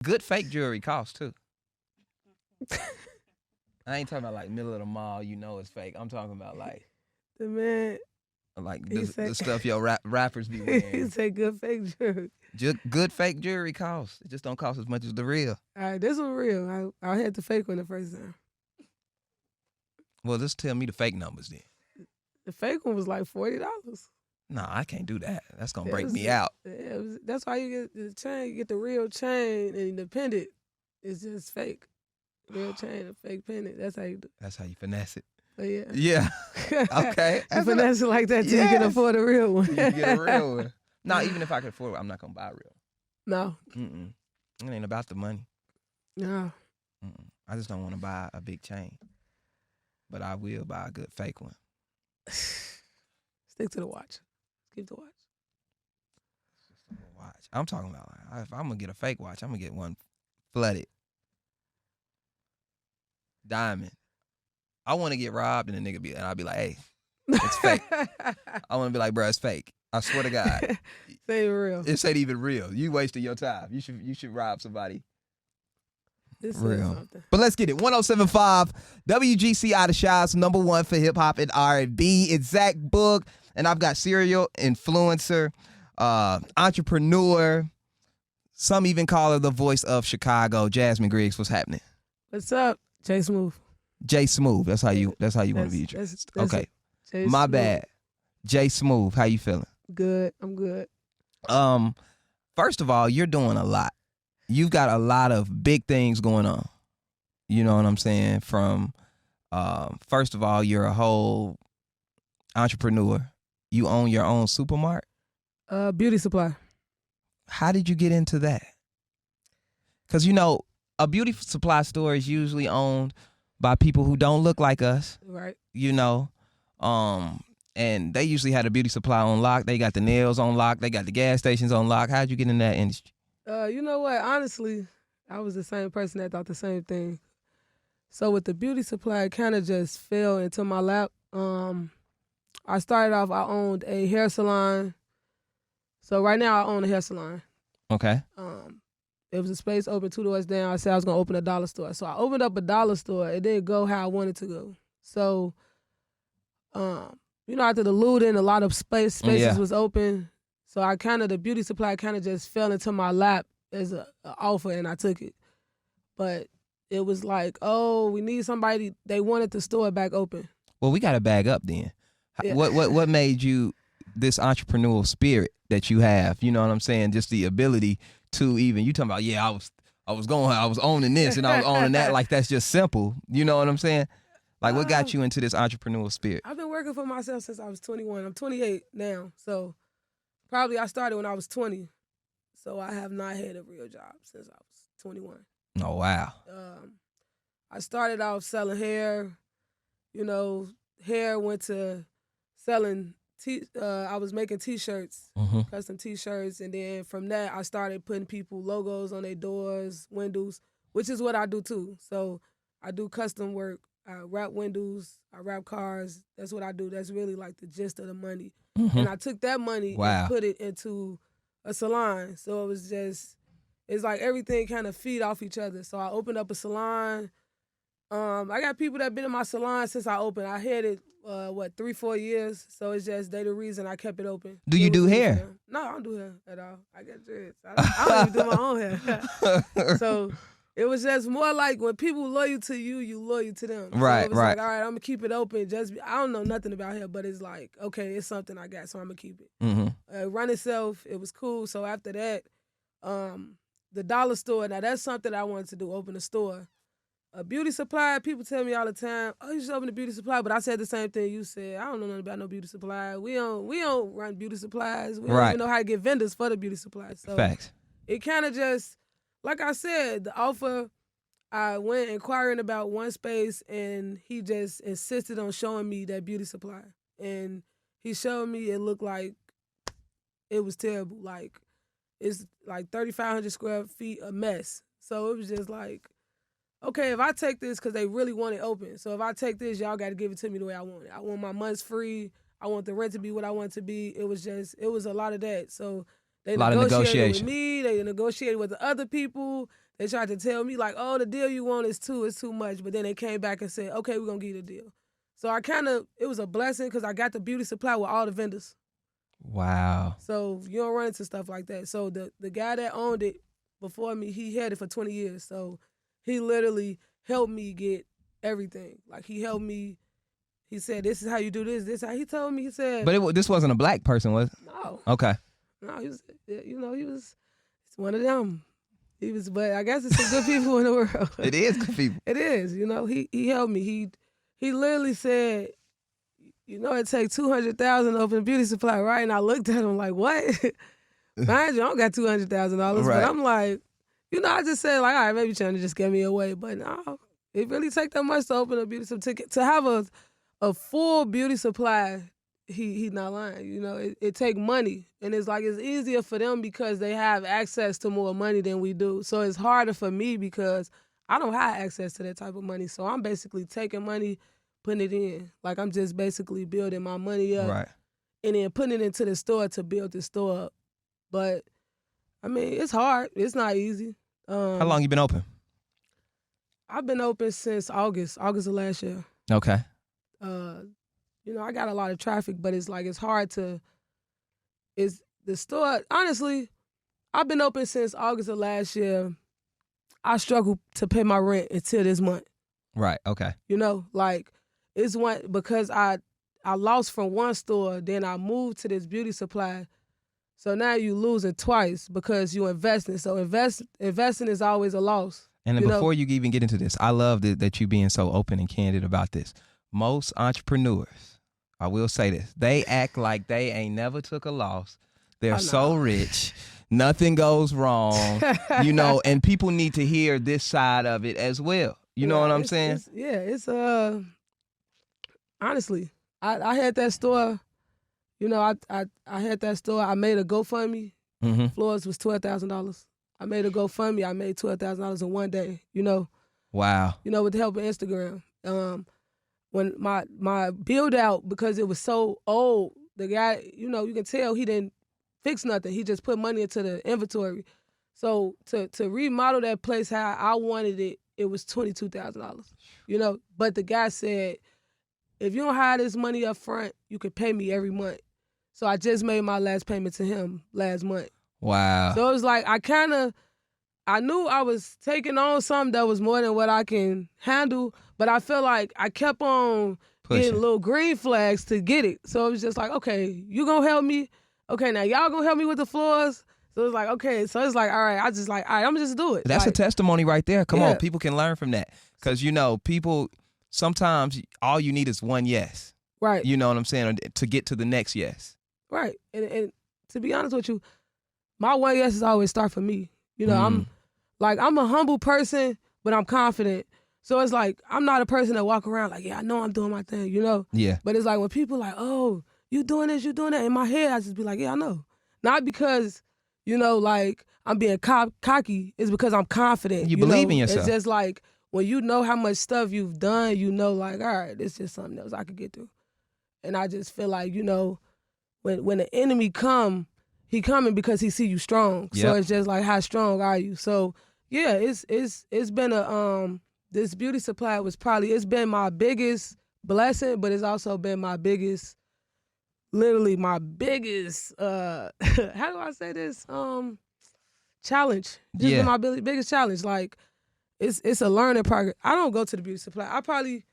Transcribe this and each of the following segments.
Good fake jewelry costs too. I ain't talking about like middle of the mall, it's fake. I'm talking about The man, like he the say, stuff your rappers be he wearing. say good fake jewelry. Good fake jewelry costs. It just don't cost as much as the real. All right, this one real. I had the fake one the first time. Well, just tell me the fake numbers then. The fake one was like $40. Nah, I can't do that. That's gonna It break was, me out. that's why you get the chain. You get the real chain and the pendant. It's just fake. Real chain and fake pendant. That's how you do. That's how you finesse it. But yeah. Yeah. Okay. You finesse it like that till you can Yes. afford a real one. You get a real one. No, even if I could afford it, I'm not gonna buy a real. No. Mm-mm. It ain't about the money. No. Mm-mm. I just don't want to buy a big chain, but I will buy a good fake one. Stick to the watch. Keep the watch. Watch. I'm talking about if I'm gonna get a fake watch, I'm gonna get one flooded diamond. I want to get robbed and I'll be like, hey, it's fake. I want to be like, bro, it's fake. I swear to God. It ain't real. It ain't even real. You wasted your time. You should rob somebody. This is Real. something. But let's get it. 107.5 WGC out of Shaw's #1 for hip hop and R&B. It's Zach Book, and I've got serial influencer, entrepreneur. Some even call her the voice of Chicago. Jasmine Griggs, what's happening? What's up, Jae Smoove? Jae Smoove. That's how you want to be addressed. Okay. Jae My Smoove. bad. Jae Smoove. How you feeling? Good. I'm good. First of all, you're doing a lot. You've got a lot of big things going on. You know what I'm saying? From first of all, you're a whole entrepreneur. You own your own supermarket. Beauty supply. How did you get into that? Because a beauty supply store is usually owned by people who don't look like us. Right. And they usually had a beauty supply on lock. They got the nails on lock. They got the gas stations on lock. How'd you get in that industry? You know what? Honestly, I was the same person that thought the same thing. So with the beauty supply, it kind of just fell into my lap. I started off, I owned a hair salon. So right now I own a hair salon. Okay. It was a space open 2 doors down. I said I was going to open a dollar store. So I opened up a dollar store. It didn't go how I wanted to go. So, after the looting, a lot of spaces was open. So the beauty supply kind of just fell into my lap as an offer, and I took it. But it was like, oh, we need somebody. They wanted the store back open. Well, we got to bag up then. Yeah. What made you this entrepreneurial spirit that you have? You know what I'm saying? Just the ability to even, you talking about, I was owning this and I was owning that. Like, that's just simple. You know what I'm saying? Like, what got you into this entrepreneurial spirit? I've been working for myself since I was 21. I'm 28 now. So probably I started when I was 20. So I have not had a real job since I was 21. Oh, wow. I started off selling hair. Hair went to selling. I was making T-shirts, custom T-shirts, and then from that I started putting people logos on their doors, windows, which is what I do too. So I do custom work. I wrap windows. I wrap cars. That's what I do. That's really like the gist of the money. And I took that money and put it into a salon. So it's like everything kind of feed off each other. So I opened up a salon. I got people that been in my salon since I opened. I had it, 3-4 years. So it's just they the reason I kept it open. Do you do hair? No, I don't do hair at all. I get dreads. I don't even do my own hair. So it was just more like when people loyal to you, you loyal to them. Right, so it was right. like, all right, I'm going to keep it open. I don't know nothing about hair, but it's like, okay, it's something I got, so I'm going to keep it. Run itself, it was cool. So after that, the dollar store, now that's something I wanted to do, open a store. A beauty supply, people tell me all the time, oh, you should open a beauty supply. But I said the same thing you said. I don't know nothing about no beauty supply. We don't run beauty supplies. We don't even know how to get vendors for the beauty supplies. So Facts. It kind of just, like I said, the offer, I went inquiring about one space, and he just insisted on showing me that beauty supply. And he showed me it looked like it was terrible. Like, it's like 3,500 square feet, a mess. So it was just like, okay, if I take this, because they really want it open. So if I take this, y'all got to give it to me the way I want it. I want my months free. I want the rent to be what I want it to be. It was a lot of that. So they negotiated with me. They negotiated with the other people. They tried to tell me like, oh, the deal you want is too much. But then they came back and said, okay, we're going to give you the deal. So it was a blessing because I got the beauty supply with all the vendors. Wow. So you don't run into stuff like that. So the guy that owned it before me, he had it for 20 years. So he literally helped me get everything. Like he helped me. He said, this is how you do this. This how he told me. He said. But this wasn't a black person, was it? No. Okay. No, he was, it's one of them. But I guess it's some good people in the world. It is good people. It is, he helped me. He literally said, it takes $200,000 to open a beauty supply, right? And I looked at him like, what? Mind you, I don't got $200,000, right. But I'm like, I just said like, all right, maybe you're trying to just get me away. But no, it really take that much to open a beauty supply. To have a full beauty supply, he not lying. It take money. And it's like it's easier for them because they have access to more money than we do. So it's harder for me because I don't have access to that type of money. So I'm basically taking money, putting it in. Like I'm just basically building my money up. Right. And then putting it into the store to build the store up. But, I mean, it's hard. It's not easy. How long you been open? I've been open since August of last year. Okay. I got a lot of traffic, but it's like it's hard to. It's the store. Honestly, I've been open since August of last year. I struggle to pay my rent until this month. Right. Okay. It's one because I lost from one store, then I moved to this beauty supply. So now you losing twice because you investing. So investing is always a loss. And then before you even get into this, I love that you being so open and candid about this. Most entrepreneurs, I will say this, they act like they ain't never took a loss. They're so rich. Nothing goes wrong, and people need to hear this side of it as well. You know what I'm saying? Honestly, I had that store, I had that store. I made a GoFundMe. Mm-hmm. Floors was $12,000. I made a GoFundMe. I made $12,000 in one day, Wow. With the help of Instagram. When my build out, because it was so old, the guy, you can tell he didn't fix nothing. He just put money into the inventory. So to remodel that place how I wanted it, it was $22,000. But the guy said, if you don't have this money up front, you can pay me every month. So I just made my last payment to him last month. Wow. So it was like I knew I was taking on something that was more than what I can handle, but I felt like I kept on getting little green flags to get it. So it was just like, okay, you gonna help me? Okay, now y'all gonna help me with the floors? So it's like, okay. So it's like, all right, I'm gonna just do it. That's a testimony right there. Come on, people can learn from that. Because, people, sometimes all you need is one yes. Right. You know what I'm saying? To get to the next yes. Right. And to be honest with you, my one yes is always start for me. I'm a humble person, but I'm confident. So it's like, I'm not a person that walk around like, yeah, I know I'm doing my thing, Yeah. But it's like when people like, oh, you doing this, you doing that. In my head, I just be like, yeah, I know. Not because, I'm being cocky. It's because I'm confident. You believe in yourself. It's just like when you know how much stuff you've done, like, all right, this is something else I could get through. And I just feel like, when the enemy come, he coming because he see you strong. Yep. So it's just like, how strong are you? So yeah, it's been this beauty supply it's been my biggest blessing, but it's also been my biggest, literally my biggest, how do I say this? Challenge. Just been my biggest challenge. Like it's a learning progress. I don't go to the beauty supply. I probably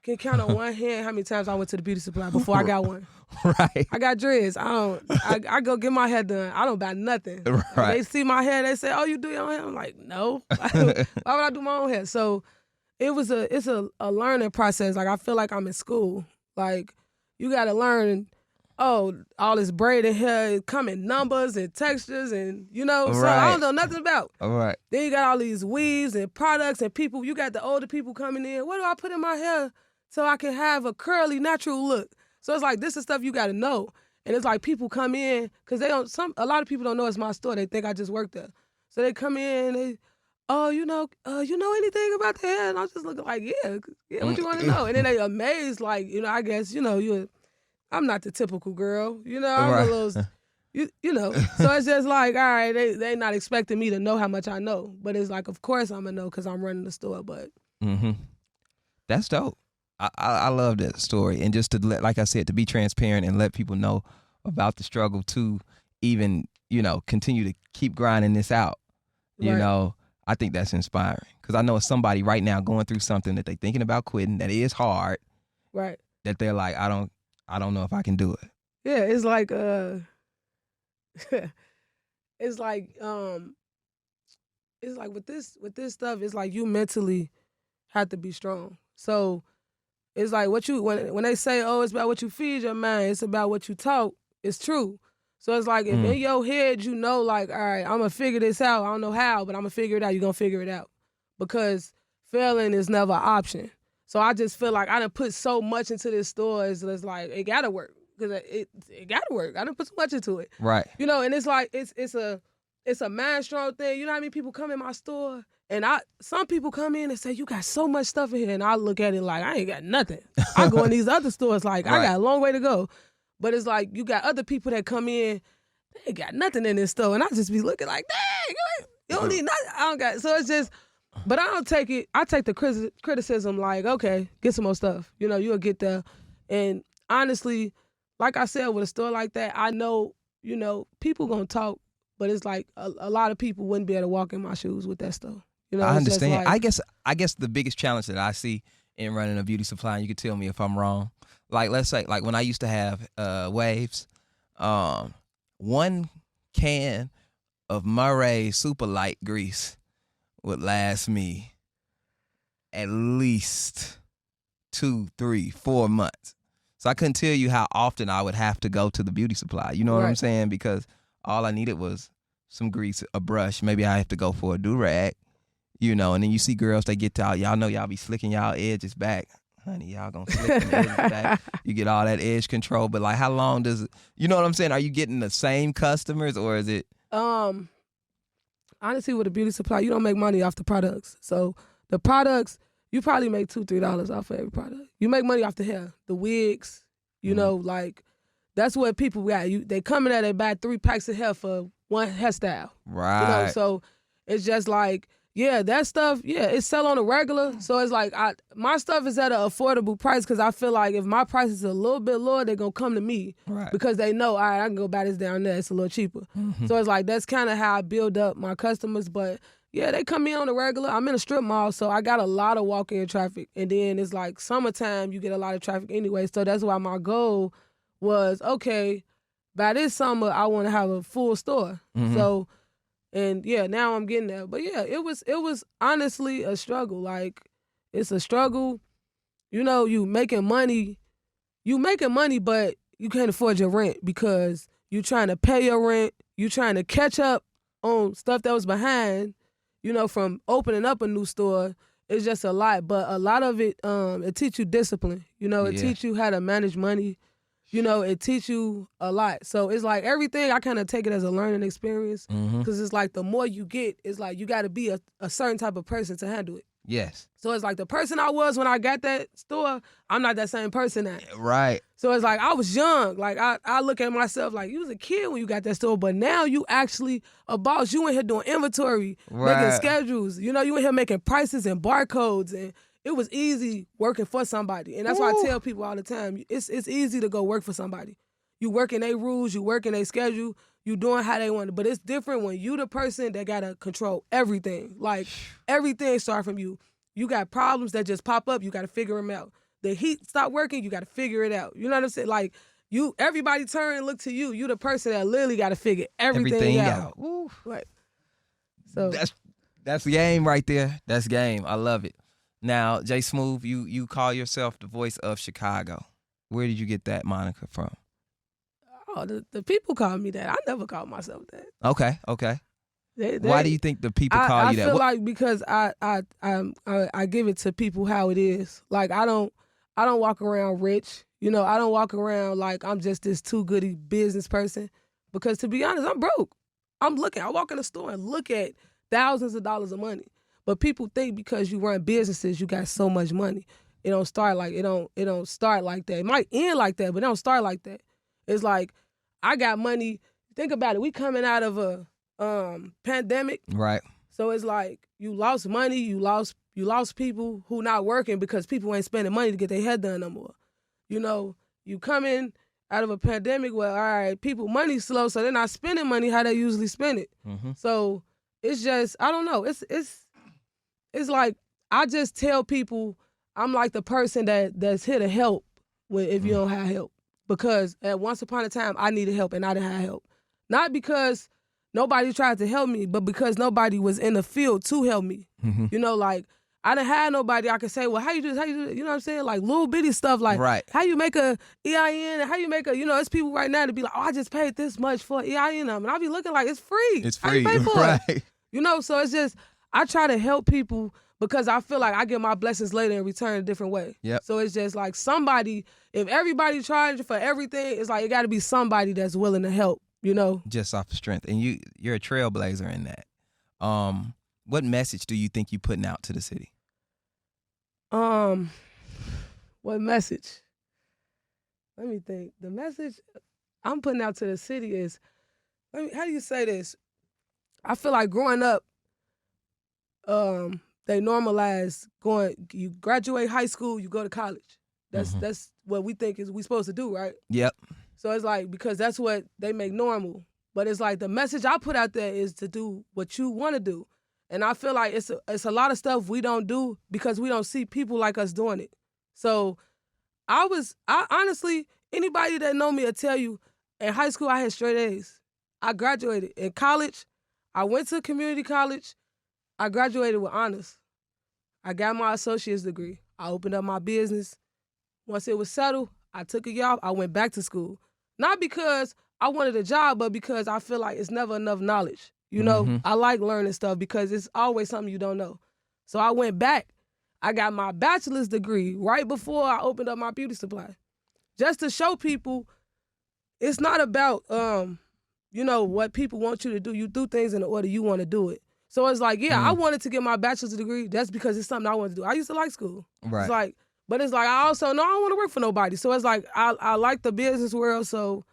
can count on one hand how many times I went to the beauty supply before I got one. Right. I got dreads. I go get my hair done. I don't buy nothing. Right. They see my hair, they say, oh, you do your own hair? I'm like, no. Why would I do my own hair? So it's a learning process. Like I feel like I'm in school. Like you gotta learn, all this braided hair come in numbers and textures and so I don't know nothing about. All right. Then you got all these weaves and products and people, you got the older people coming in. What do I put in my hair so I can have a curly, natural look? So it's like, this is stuff you got to know. And it's like people come in, because a lot of people don't know it's my store. They think I just work there. So they come in, you know anything about the hair? And I'm just looking like, yeah, what you want to know? And then they amazed, like, I guess, I'm not the typical girl. I'm a little, You know. So it's just like, all right, they not expecting me to know how much I know. But it's like, of course I'm going to know because I'm running the store. But That's dope. I love that story. And just to let, like I said, to be transparent and let people know about the struggle to even, continue to keep grinding this out. You know, I think that's inspiring. Because I know somebody right now going through something that they're thinking about quitting that is hard. Right. That they're like, I don't know if I can do it. Yeah, it's like it's like with this stuff, it's like you mentally have to be strong. So it's like when they say, oh, it's about what you feed your mind, it's about what you talk, it's true. So it's like if in your head you know, like, all right, I'm gonna figure this out. I don't know how, but I'm gonna figure it out. You're gonna figure it out. Because failing is never an option. So I just feel like I done put so much into this store, it's like it gotta work. Because it gotta work. I done put so much into it. Right. And it's like it's a mind strong thing. You know how many people come in my store? And some people come in and say, you got so much stuff in here. And I look at it like, I ain't got nothing. I go in these other stores like, I got a long way to go. But it's like, you got other people that come in, they ain't got nothing in this store. And I just be looking like, dang, you don't need nothing. I don't got, so it's just, but I don't take it, I take the criticism like, okay, get some more stuff. You'll get there. And honestly, like I said, with a store like that, I know, people gonna talk, but it's like a lot of people wouldn't be able to walk in my shoes with that stuff. I understand. Like, I guess the biggest challenge that I see in running a beauty supply, and you can tell me if I'm wrong. Like, let's say, like when I used to have waves, 1 can of Murray Super Light grease would last me at least 2, 3, 4 months. So I couldn't tell you how often I would have to go to the beauty supply. You know what I'm saying? Because all I needed was some grease, a brush. Maybe I have to go for a do-rag, and then you see girls, they get to y'all know y'all be slicking y'all edges back. Honey, y'all gonna slick them edges back. You get all that edge control. But like, how long does it, you know what I'm saying? Are you getting the same customers or is it? Honestly, with a beauty supply, you don't make money off the products. So the products, you probably make $2, $3 off of every product. You make money off the hair, the wigs, like that's what people got. They come in there, they buy 3 packs of hair for 1 hairstyle. Right. So it's just like, yeah, that stuff, it sell on a regular. So it's like my stuff is at an affordable price because I feel like if my price is a little bit lower, they're going to come to me. Right. Because they know, all right, I can go buy this down there. It's a little cheaper. So it's like that's kind of how I build up my customers. But yeah, they come in on a regular. I'm in a strip mall, so I got a lot of walk-in traffic. And then it's like summertime, you get a lot of traffic anyway. So that's why my goal was, okay, by this summer, I want to have a full store. So, and yeah, now I'm getting there. But yeah, it was honestly a struggle. Like, it's a struggle. You making money, but you can't afford your rent because you trying to pay your rent. You trying to catch up on stuff that was behind, from opening up a new store. It's just a lot. But a lot of it, it teach you discipline. It teach you how to manage money. It teach you a lot. So it's like everything, I kind of take it as a learning experience because it's like the more you get, it's like you got to be a certain type of person to handle it. Yes. So it's like the person I was when I got that store, I'm not that same person now. Right. So it's like I was young. Like I look at myself like you was a kid when you got that store, but now you actually a boss. You in here doing inventory, making schedules. You in here making prices and barcodes, and it was easy working for somebody. And that's why I tell people all the time, it's easy to go work for somebody. You working their rules, you working their schedule, you doing how they want it. But it's different when you the person that got to control everything. Like, everything start from you. You got problems that just pop up, you got to figure them out. The heat stop working, you got to figure it out. You know what I'm saying? Like, everybody turn and look to you. You the person that literally got to figure everything out. Right. So that's game right there. That's game. I love it. Now, Jae Smoove, you call yourself the voice of Chicago. Where did you get that moniker from? Oh, the people call me that. I never called myself that. Okay. Why do you think the people call you that? I feel like because I give it to people how it is. Like I don't walk around rich. I don't walk around like I'm just this too goody business person. Because to be honest, I'm broke. I walk in the store and look at thousands of dollars of money. But people think because you run businesses, you got so much money. It don't start like it don't start like that. It might end like that, but it don't start like that. It's like I got money think about it. We coming out of a pandemic. Right. So it's like you lost money, you lost people who not working because people ain't spending money to get their head done no more. You know, you coming out of a pandemic where, all right, people money slow, so they're not spending money how they usually spend it. Mm-hmm. So it's just, I don't know. It's like I just tell people I'm like the person that's here to help if you don't have help. Because at once upon a time I needed help and I didn't have help. Not because nobody tried to help me, but because nobody was in the field to help me. Mm-hmm. You know, like I didn't have nobody I could say, well, how you do this? How you do this? You know what I'm saying? Like little bitty stuff like how you make a EIN and how you make a, you know, it's people right now to be like, oh, I just paid this much for an EIN number. And I'll be looking like it's free. It's free. How you pay for right. it? You know, so it's just, I try to help people because I feel like I get my blessings later in return a different way. Yep. So it's just like somebody, if everybody charging for everything, it's like it got to be somebody that's willing to help, you know? Just off of strength. And you're a trailblazer in that. What message do you think you putting out to the city? What message? Let me think. The message I'm putting out to the city is, how do you say this? I feel like growing up, they normalize you graduate high school, you go to college. That's what we think we supposed to do, right? Yep. So it's like, because that's what they make normal. But it's like the message I put out there is to do what you want to do. And I feel like it's a lot of stuff we don't do because we don't see people like us doing it. So I honestly, anybody that know me will tell you, in high school I had straight A's. I graduated. In college, I went to community college. I graduated with honors. I got my associate's degree. I opened up my business. Once it was settled, I took a year off. I went back to school. Not because I wanted a job, but because I feel like it's never enough knowledge. You know, I like learning stuff because it's always something you don't know. So I went back. I got my bachelor's degree right before I opened up my beauty supply. Just to show people it's not about, you know, what people want you to do. You do things in the order you want to do it. So it's like, I wanted to get my bachelor's degree. That's because it's something I wanted to do. I used to like school. Right. It's like, but it's like, I also know I don't want to work for nobody. So it's like, I like the business world. So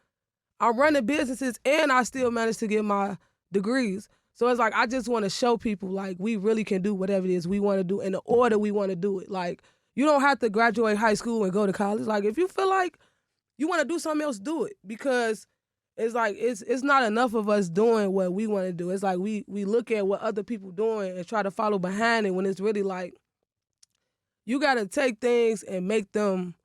I'm running businesses and I still managed to get my degrees. So it's like, I just want to show people like we really can do whatever it is we want to do in the order we want to do it. Like, you don't have to graduate high school and go to college. Like, if you feel like you want to do something else, do it. Because it's like, it's not enough of us doing what we want to do. It's like we look at what other people doing and try to follow behind it when it's really like, you got to take things and make them,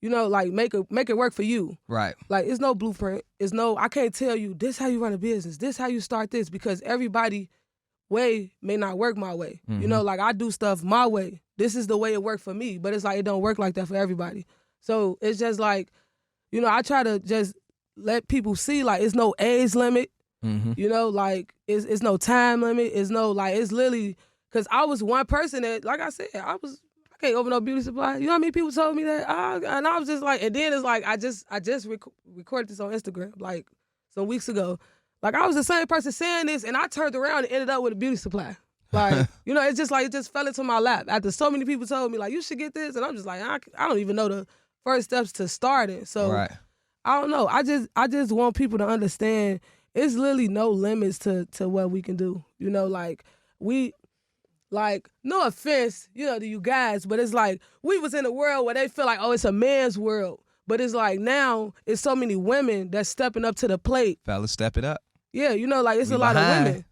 you know, like make it work for you. Right. Like, it's no blueprint. I can't tell you this how you run a business, this how you start this, because everybody way may not work my way. Mm-hmm. You know, like I do stuff my way. This is the way it worked for me, but it's like it don't work like that for everybody. So it's just like, you know, I try to just let people see like it's no age limit. Mm-hmm. You know, like it's no time limit. It's no like, it's literally, because I was one person that, like I said, I can't open no beauty supply. You know how many people told me that? And I was just like, and then it's like, I just recorded this on Instagram like some weeks ago. Like, I was the same person saying this, and I turned around and ended up with a beauty supply. Like, you know, it's just like, it just fell into my lap after so many people told me, like, you should get this. And I'm just like, I don't even know the first steps to starting. So, right. I don't know. I just want people to understand it's literally no limits to what we can do. You know, like, like, no offense, you know, to you guys, but it's like, we was in a world where they feel like, oh, it's a man's world. But it's like, now, it's so many women that's stepping up to the plate. Fellas, step it up. Yeah, you know, like, it's a lot of women.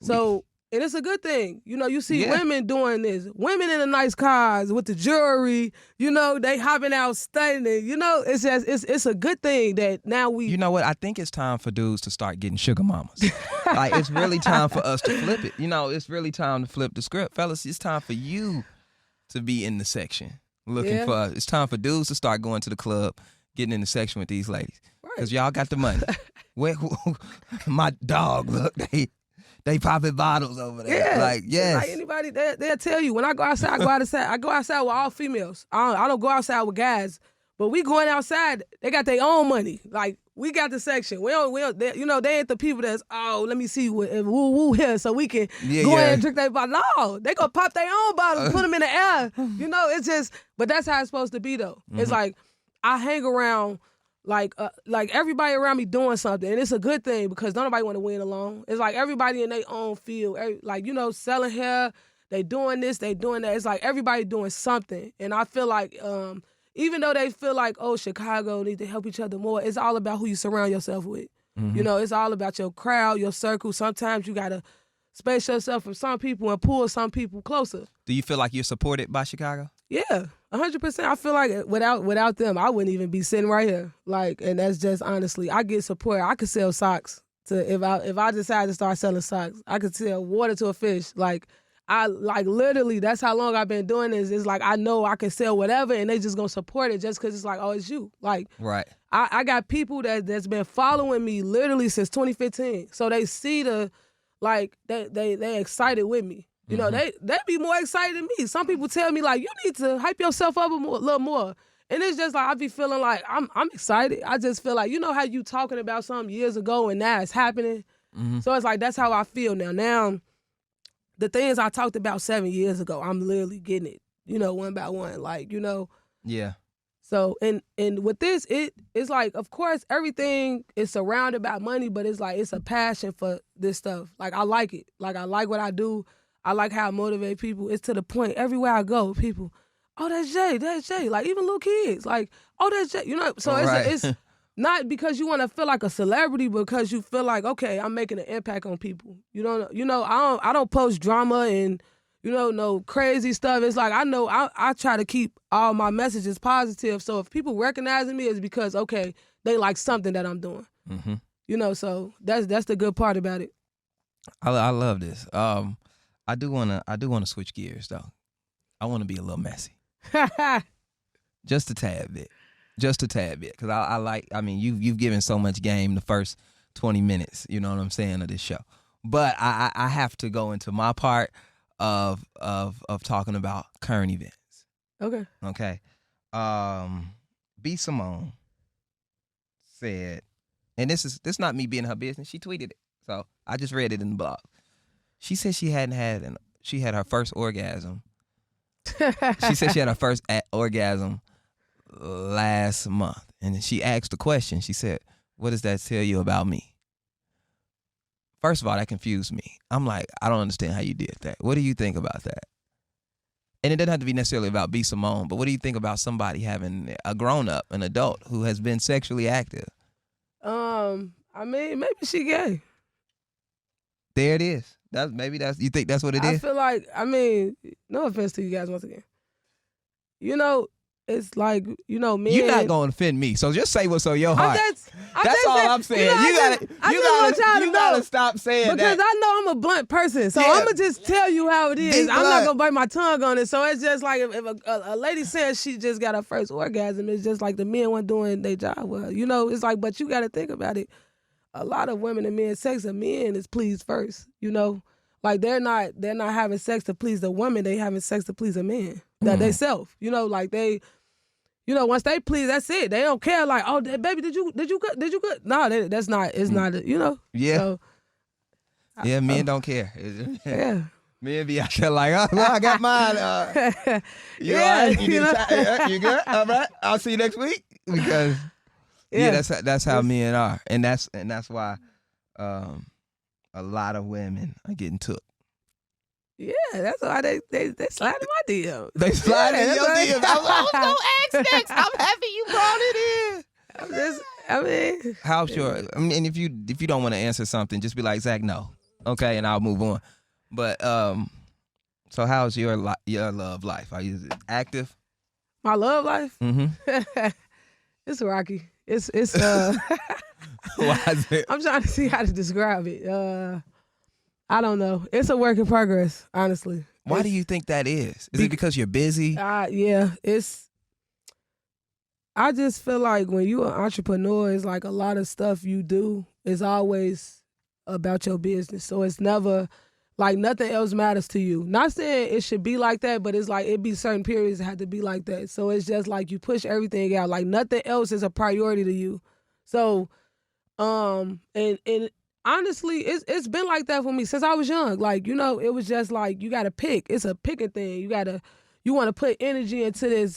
So, and it's a good thing. You know, you see women doing this. Women in the nice cars with the jewelry, you know, they hopping out stunning. You know, it's just, it's a good thing that now we... You know what? I think it's time for dudes to start getting sugar mamas. Like, it's really time for us to flip it. You know, it's really time to flip the script. Fellas, it's time for you to be in the section looking for us. It's time for dudes to start going to the club, getting in the section with these ladies. Because y'all got the money. My dog, look, they popping bottles over there. Yeah. Like, yes. Like anybody, they'll tell you, when I go outside, I go outside. I go outside with all females. I don't go outside with guys. But we going outside, they got their own money. Like, we got the section. We don't they, you know, they ain't the people that's, oh, let me see woo here so we can go ahead and drink their bottle. No, they gonna pop their own bottles, put them in the air. You know, it's just, but that's how it's supposed to be, though. Mm-hmm. It's like, I hang around, like everybody around me doing something, and it's a good thing because don't nobody want to win alone. It's like everybody in their own field, like selling hair, they doing this, they doing that. It's like everybody doing something, and I feel like even though they feel like, oh, Chicago need to help each other more, it's all about who you surround yourself with. Mm-hmm. It's all about your crowd, your circle. Sometimes you gotta space yourself from some people and pull some people closer. Do you feel like you're supported by Chicago? Yeah, 100%. I feel like without them, I wouldn't even be sitting right here. Like, and that's just honestly, I get support. I could sell socks if I decide to start selling socks. I could sell water to a fish. Like, literally, that's how long I've been doing this. It's like I know I can sell whatever, and they just gonna support it just because it's like, oh, it's you. Like, right. I got people that's been following me literally since 2015, so they see they excited with me. They be more excited than me. Some people tell me like, you need to hype yourself up a little more. And it's just like, I be feeling like I'm excited. I just feel like, how you talking about something years ago and now it's happening. Mm-hmm. So it's like, that's how I feel now. Now, the things I talked about 7 years ago, I'm literally getting it, one by one. Like, Yeah. So, and with this, it's like, of course, everything is surrounded by money, but it's like, it's a passion for this stuff. Like, I like it. Like, I like what I do. I like how I motivate people. It's to the point, everywhere I go, people, oh, that's Jae. Like, even little kids, like, oh, that's Jae. So it's not because you want to feel like a celebrity, because you feel like, okay, I'm making an impact on people. I don't post drama and, no crazy stuff. It's like, I know I try to keep all my messages positive. So if people recognizing me, it's because, okay, they like something that I'm doing. Mm-hmm. So that's the good part about it. I love this. I do wanna switch gears though. I want to be a little messy, just a tad bit, because you've given so much game the first 20 minutes. You know what I'm saying, of this show, but I have to go into my part of talking about current events. Okay. B. Simone said, and this not me being in her business. She tweeted it, so I just read it in the blog. She said she had her first orgasm. She said she had her first orgasm last month. And she asked the question. She said, what does that tell you about me? First of all, that confused me. I'm like, I don't understand how you did that. What do you think about that? And it doesn't have to be necessarily about B. Simone, but what do you think about somebody having a grown-up, an adult, who has been sexually active? Maybe she gay. There it is. You think that's what it is? I feel like, no offense to you guys once again. It's like, men. You're not going to offend me, so just say what's on your heart. That's all I'm saying. You gotta stop saying because that. I know I'm a blunt person, so I'm going to just tell you how it is. I'm not going to bite my tongue on it. So it's just like if a lady says she just got her first orgasm, it's just like the men weren't doing their job well. It's like, but you got to think about it. A lot of women and men sex, a men is pleased first, Like they're not having sex to please the woman, they having sex to please a man. That they self. Like they, once they please, that's it. They don't care like, oh baby, did you cook? No, that's not, it's not, Yeah. So, men don't care. Yeah. Men be out there like, oh, well, I got mine. You all right? You good? All right. I'll see you next week. Because that's how men are, and that's why a lot of women are getting took. Yeah, that's why they slide in my DM. They slide in your DM. I was gonna ask next. I'm happy you brought it in. How's your? If you don't want to answer something, just be like, Zach, no, okay, and I'll move on. But so how's your love life? Are you active? My love life? Mm-hmm. It's rocky. It's Why is it? I'm trying to see how to describe it. I don't know. It's a work in progress, honestly. Why do you think that is? Is it because you're busy? Yeah. I just feel like when you're an entrepreneur, it's like a lot of stuff you do is always about your business. So it's never like nothing else matters to you. Not saying it should be like that, but it's like it be certain periods that have to be like that. So it's just like you push everything out. Like nothing else is a priority to you. So, and honestly, it's been like that for me since I was young. Like, it was just like you got to pick. It's a picking thing. You want to put energy into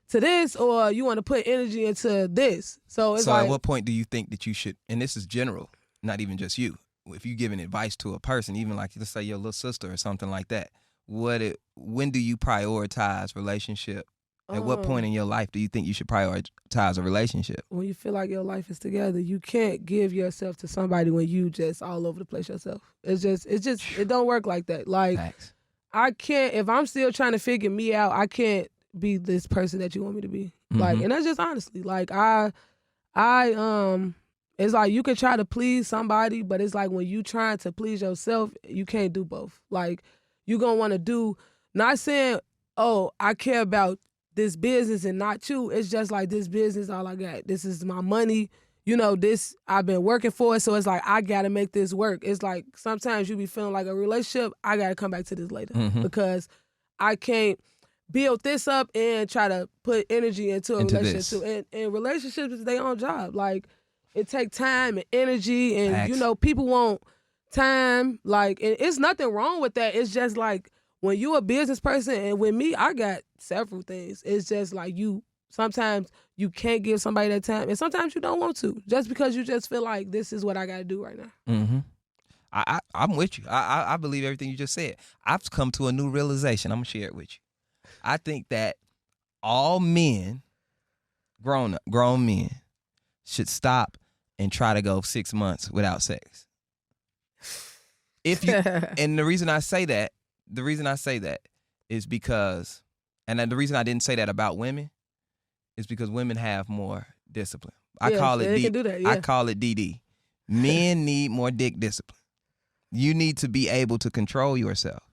to this, or you want to put energy into this. So it's so like, at what point do you think that you should, and this is general, not even just you, if you're giving advice to a person, even like let's say your little sister or something like that, when do you prioritize relationship? At what point in your life do you think you should prioritize a relationship? When you feel like your life is together, you can't give yourself to somebody when you just all over the place yourself. It don't work like that. Like, Facts. I can't, if I'm still trying to figure me out, I can't be this person that you want me to be. Like, and that's just honestly, like, it's like you can try to please somebody, but it's like when you trying to please yourself, you can't do both. Like, you gonna want to do, not saying, oh, I care about this business and not you. It's just like, this business, all I got. This is my money. You know, this, I've been working for it, so it's like, I got to make this work. It's like, sometimes you be feeling like a relationship, I got to come back to this later because I can't build this up and try to put energy into a relationship too. And relationships is their own job. Like, it take time and energy, and Facts. you know, people want time. Like, and it's nothing wrong with that. It's just like, when you a business person, and with me, I got several things. It's just like, sometimes you can't give somebody that time, and sometimes you don't want to, just because you just feel like this is what I got to do right now. I'm with you. I believe everything you just said. I've come to a new realization. I'm gonna share it with you. I think that all men, grown men, should stop and try to go 6 months without sex. If you, and the reason I say that is because, and the reason I didn't say that about women is because women have more discipline. I call it DD. Men need more dick discipline. You need to be able to control yourself,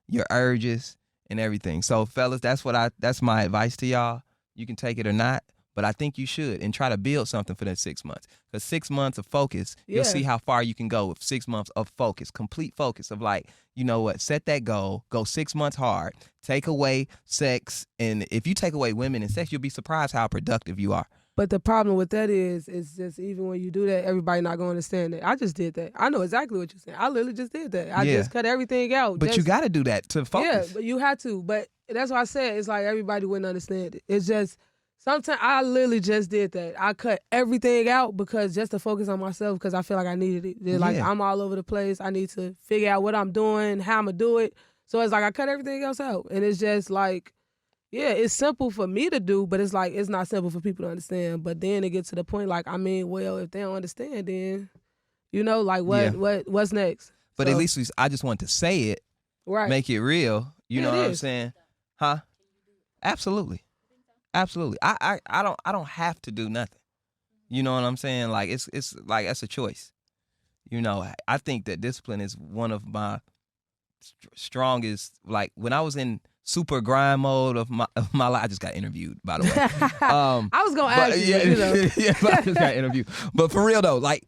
your urges and everything. So fellas, that's my advice to y'all. You can take it or not, but I think you should, and try to build something for that 6 months. Because 6 months of focus, you'll see how far you can go with 6 months of focus, complete focus of like, you know what, set that goal, go 6 months hard, take away sex. And if you take away women and sex, you'll be surprised how productive you are. But the problem with that is just even when you do that, everybody not going to understand that. I just did that. I know exactly what you're saying. I literally just did that. I just cut everything out. But you got to do that to focus. Yeah, but you had to. But that's why I said it's like everybody wouldn't understand it. It's just, sometimes I literally just did that. I cut everything out because just to focus on myself, because I feel like I needed it. They're like, I'm all over the place. I need to figure out what I'm doing, how I'm going to do it. So it's like I cut everything else out. And it's just like, yeah, it's simple for me to do, but it's like, it's not simple for people to understand. But then it gets to the point like, I mean, well, if they don't understand, then, you know, like what's next? But at least I just want to say it, right? Make it real. You know what I'm saying? Huh? Absolutely. Absolutely. I don't have to do nothing. You know what I'm saying? Like it's like that's a choice. You know, I think that discipline is one of my strongest. Like when I was in super grind mode of my life, I just got interviewed, by the way. I was gonna ask you, you know. I just got interviewed. But for real though, like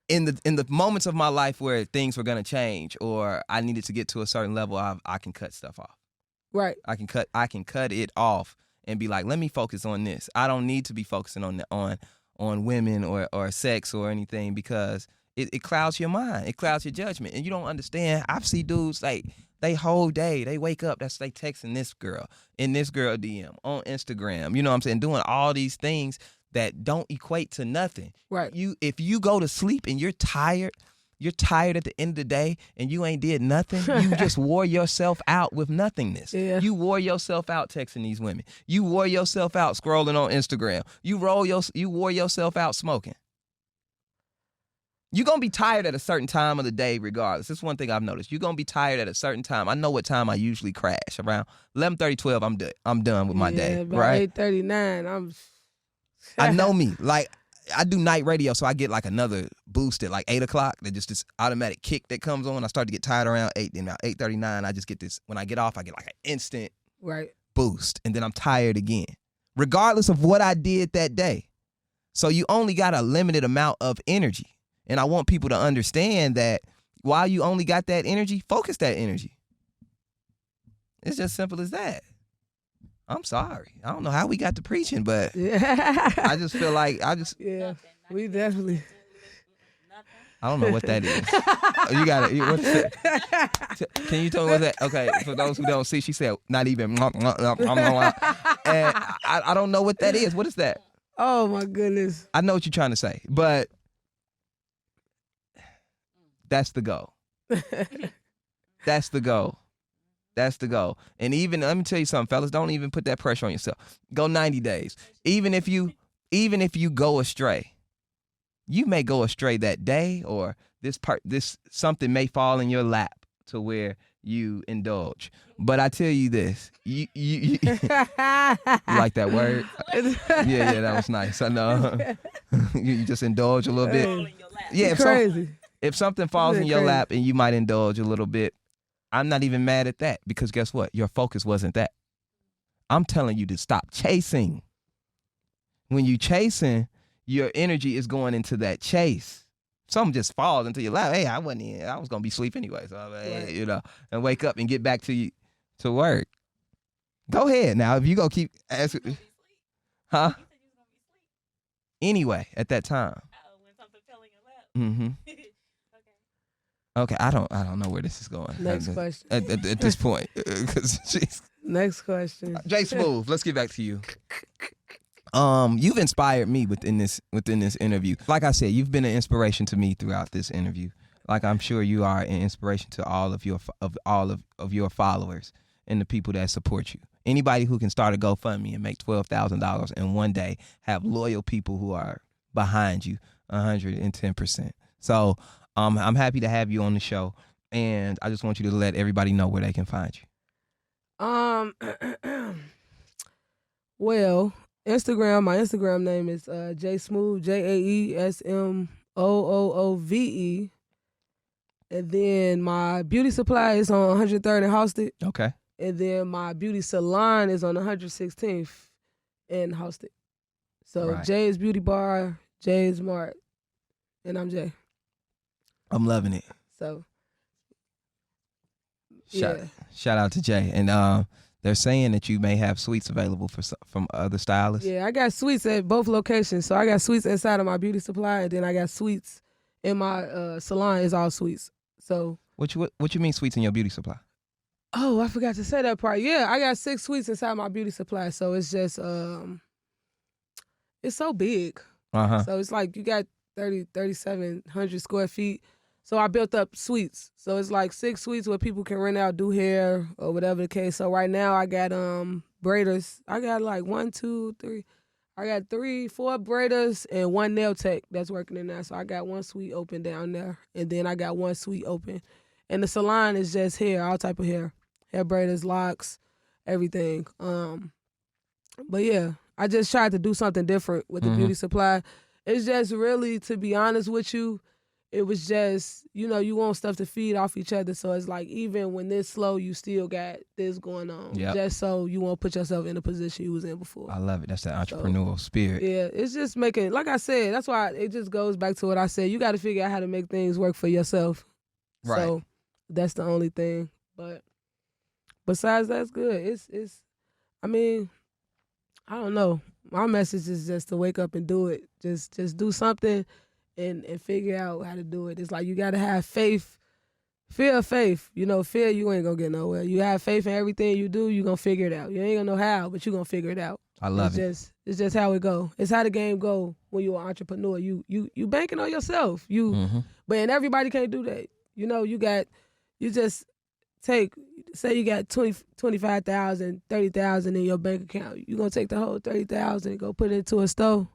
in the moments of my life where things were gonna change or I needed to get to a certain level, I can cut stuff off. Right. I can cut it off and be like, let me focus on this. I don't need to be focusing on women or sex or anything because it clouds your mind. It clouds your judgment. And you don't understand. I've seen dudes like they whole day, they wake up, they texting this girl in this girl DM on Instagram. You know what I'm saying? Doing all these things that don't equate to nothing. Right. If you go to sleep and you're tired at the end of the day and you ain't did nothing, you just wore yourself out with nothingness. Yeah. You wore yourself out texting these women. You wore yourself out scrolling on Instagram. You wore yourself out smoking. You're going to be tired at a certain time of the day regardless. That's one thing I've noticed. You're going to be tired at a certain time. I know what time I usually crash. Around 11:30, 12, I'm done with my day. About right? 8:39, I know me. Like, I do night radio, so I get like another boost at like 8 o'clock. That just this automatic kick that comes on. I start to get tired around 8. Then about 8:39, I just get this. When I get off, I get like an instant boost. And then I'm tired again, regardless of what I did that day. So you only got a limited amount of energy. And I want people to understand that while you only got that energy, focus that energy. It's just simple as that. I'm sorry. I don't know how we got to preaching, but I just feel like yeah, we definitely. I don't know what that is. You got it. Can you tell me what that? Okay, for those who don't see, she said not even. And I don't know what that is. What is that? Oh my goodness. I know what you're trying to say, but that's the goal. That's the goal. That's the goal. And even, let me tell you something, fellas, don't even put that pressure on yourself. Go 90 days. Even if you go astray, you may go astray that day, or this something may fall in your lap to where you indulge. But I tell you this, you like that word? Yeah, that was nice. I know. You just indulge a little bit. Yeah, if something falls in your lap and you might indulge a little bit, I'm not even mad at that, because guess what? Your focus wasn't that. I'm telling you to stop chasing. When you chasing, your energy is going into that chase. Something just falls into your lap. Hey, I was gonna be asleep anyway, so hey, and wake up and get back to work. Go ahead now. If you go keep asking, huh? Anyway, at that time. When something fell in your lap. Mm-hmm. Okay, I don't know where this is going. Next question. At this point, because Next question. Jae Smoove, let's get back to you. You've inspired me within this interview. Like I said, you've been an inspiration to me throughout this interview. Like I'm sure you are an inspiration to all of your followers and the people that support you. Anybody who can start a GoFundMe and make $12,000 and one day have loyal people who are behind you 110%. So I'm happy to have you on the show, and I just want you to let everybody know where they can find you. Well, Instagram. My Instagram name is Jae Smoove, JaeSmoove, and then my beauty supply is on 103rd and Halsted. Okay. And then my beauty salon is on 116th and Halsted. So right. Jay's Beauty Bar, Jay's Mart, and I'm Jay. I'm loving it. So, shout out to Jay. And they're saying that you may have suites available from other stylists. Yeah, I got suites at both locations. So I got suites inside of my beauty supply, and then I got suites in my salon. Is all suites. So what you mean suites in your beauty supply? Oh, I forgot to say that part. Yeah, I got 6 suites inside my beauty supply. So it's just it's so big. Uh-huh. So it's like you got 3,700 square feet. So I built up suites. So it's like 6 suites where people can rent out, do hair or whatever the case. So right now I got braiders. I got like 1, 2, 3. I got 3, 4 braiders and 1 nail tech that's working in there. So I got 1 suite open down there, and then I got 1 suite open. And the salon is just hair, all type of hair braiders, locks, everything. But yeah, I just tried to do something different with the beauty supply. It's just really, to be honest with you, it was just, you want stuff to feed off each other. So it's like, even when this slow, you still got this going on. Yep. Just so you won't put yourself in the position you was in before. I love it. That's the entrepreneurial spirit. Yeah, it's just making, like I said, that's why it just goes back to what I said. You got to figure out how to make things work for yourself. Right. So that's the only thing. But besides, that's good. It's. I mean, I don't know. My message is just to wake up and do it. Just do something and figure out how to do it. It's like you got to have faith. Fear of faith. Fear, you ain't going to get nowhere. You have faith in everything you do, you going to figure it out. You ain't going to know how, but you going to figure it out. I love it. It's just how it go. It's how the game go when you're an entrepreneur. You banking on yourself. But and everybody can't do that. You just take, say you got 25,000, 30,000 in your bank account. You gonna take the whole 30,000 and go put it into a store.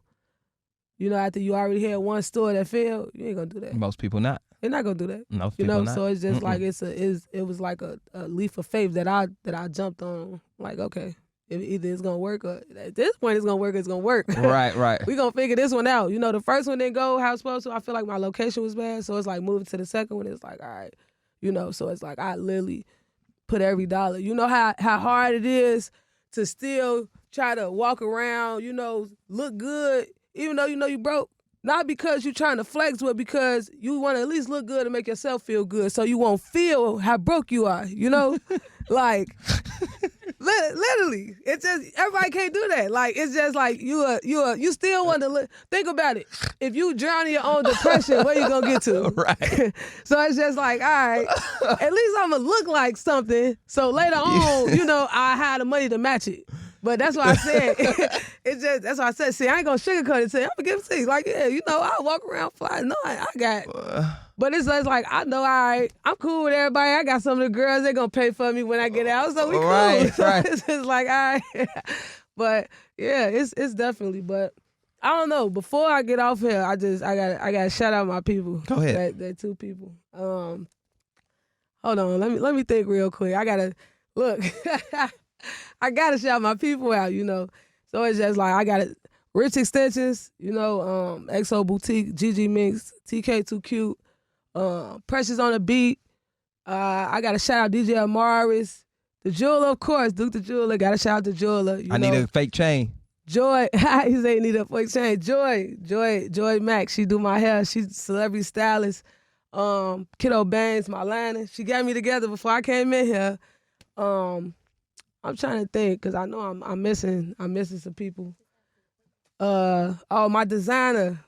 After you already had one store that failed, you ain't gonna do that. Most people not. They're not gonna do that. Most people not. So it's just like it was like a leap of faith that I jumped on. Like, okay, either it's gonna work, or at this point it's gonna work. It's gonna work. Right. We gonna figure this one out. The first one didn't go how it's supposed to. I feel like my location was bad, so it's like moving to the second one. It's like, all right. So it's like I literally put every dollar. You know how hard it is to still try to walk around, look good, even though you broke. Not because you're trying to flex, but because you want to at least look good and make yourself feel good, so you won't feel how broke you are. Like literally, it's just everybody can't do that. Like it's just like you still want to think about it. If you drown in your own depression, where you gonna get to? Right. So it's just like, all right, at least I'm gonna look like something. So later on, I have the money to match it. But that's why I said that's why I said, see, I ain't gonna sugarcoat it to you. I'm gonna give it to you. Like, yeah, I walk around fly. No, I got but it's just like, I know, all right, I'm cool with everybody. I got some of the girls, they gonna pay for me when I get out. So we cool. Right, so right. it's just like, all right. But yeah, it's definitely, but I don't know. Before I get off here, I gotta shout out my people. Go ahead. That two people. Hold on, let me think real quick. I gotta look. I gotta shout my people out, So it's just like I got it. Rich Extensions, XO Boutique, GG Mix, TK Too Cute, Precious on the Beat. I gotta shout out DJ Amaris, the Jeweler, of course, Duke the Jeweler. Gotta shout out the Jeweler. I need a fake chain. Joy, he say need a fake chain. Joy Mack, she do my hair. She's celebrity stylist. Kiddo Bangs, my liner. She got me together before I came in here. I'm trying to think because I know I'm missing some people. My designer.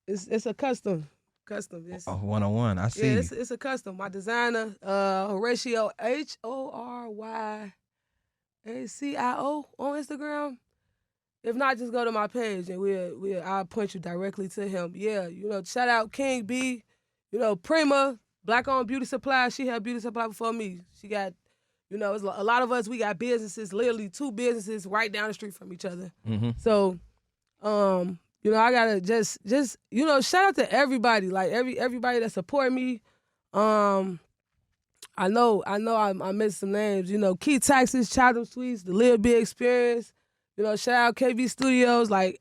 It's a custom. It's, 101. I see. Yeah, it's a custom. My designer, Horatio HORYACIO on Instagram. If not, just go to my page and I'll point you directly to him. Yeah, shout out King B, Prima, Black-owned beauty supply. She had beauty supply before me. She got, it's a lot of us, we got businesses, literally 2 businesses right down the street from each other. Mm-hmm. So, I gotta just shout out to everybody, like everybody that support me. I know I missed some names. Key Taxes, Chatham Sweets, the Lil B Experience. Shout out KB Studios, like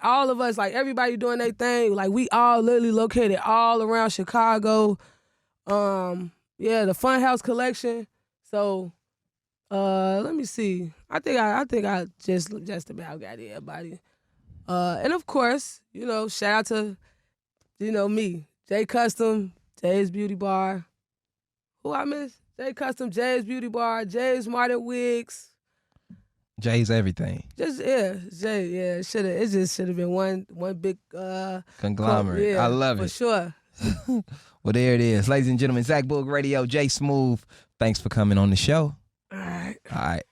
all of us, like everybody doing their thing. Like we all literally located all around Chicago. The Funhouse Collection. So, let me see. I think I just about got everybody. And of course, shout out to, me, Jay Custom, Jay's Beauty Bar. Who I miss? Jay Custom, Jay's Beauty Bar, Jay's Martin Wigs. Jay's everything. Jay. Yeah, it just should have been one big conglomerate. I love it for sure. Well, there it is, ladies and gentlemen. Zach Boog Radio, Jae Smoove. Thanks for coming on the show. All right. All right.